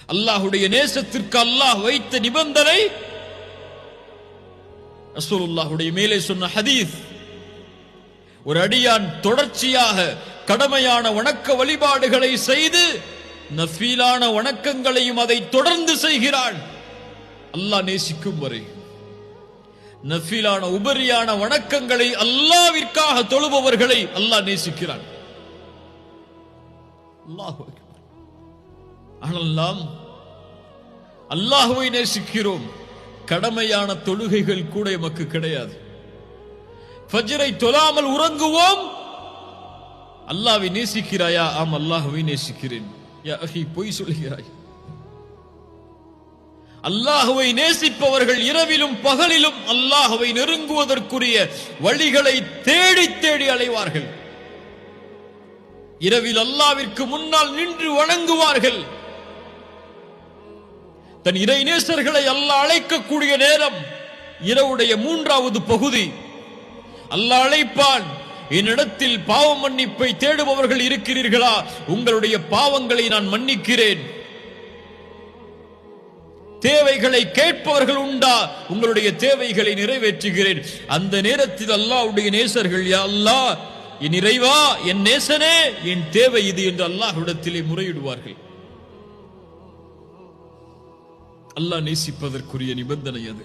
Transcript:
அல்லாஹ்வுடைய நேசத்திற்கு அல்லாஹ் வைத்த நிபந்தனை ரசூலுல்லாஹ்வுடைய மேலே சொன்ன ஹதீஸ், ஒரு அடியான் தொடர்ச்சியாக கடமையான வணக்க வழிபாடுகளை செய்து நஃபீலான வணக்கங்களையும் அதை தொடர்ந்து செய்கிறான், அல்லாஹ் நேசிக்கும் வரை. நஃபீலான உபரியான வணக்கங்களை அல்லாஹ்விற்காக தொழுபவர்களை அல்லாஹ் நேசிக்கிறான். அல்லாஹ் ஆனால் நாம் அல்லாஹ்வை நேசிக்கிறோம், கடமையான தொழுகைகள் கூட எமக்கு கிடையாது. ஃபஜ்ரை தொழாமல் உறங்குவோம். அல்லாஹ்வை நேசிக்கிறாயா? ஆம், அல்லாஹ்வை நேசிக்கிறேன். யா அஹி, பொய் சொல்கிறாய். அல்லாஹ்வை நேசிப்பவர்கள் இரவிலும் பகலிலும் அல்லாஹ்வை நெருங்குவதற்குரிய வழிகளை தேடி தேடி அலைவார்கள். இரவில் அல்லாஹ்விற்கு முன்னால் நின்று வணங்குவார்கள். தன் இறை நேசர்களை அல்லாஹ் அழைக்கக்கூடிய நேரம் இரவுடைய 3வது பகுதி. அல்லாஹ் அழைப்பான், என்னிடத்தில் பாவ மன்னிப்பை தேடுபவர்கள் இருக்கிறீர்களா? உங்களுடைய பாவங்களை நான் மன்னிக்கிறேன். தேவைகளை கேட்பவர்கள் உண்டா? உங்களுடைய தேவைகளை நிறைவேற்றுகிறேன். அந்த நேரத்தில் அல்லாஹ்வுடைய நேசர்கள், யா அல்லாஹ், என் இறைவா, என் நேசனே, என் தேவை இது என்று அல்லாஹ்விடத்திலே முறையிடுவார்கள். அல்லாஹ் நேசிப்பதற்குரிய நிபந்தனை அது.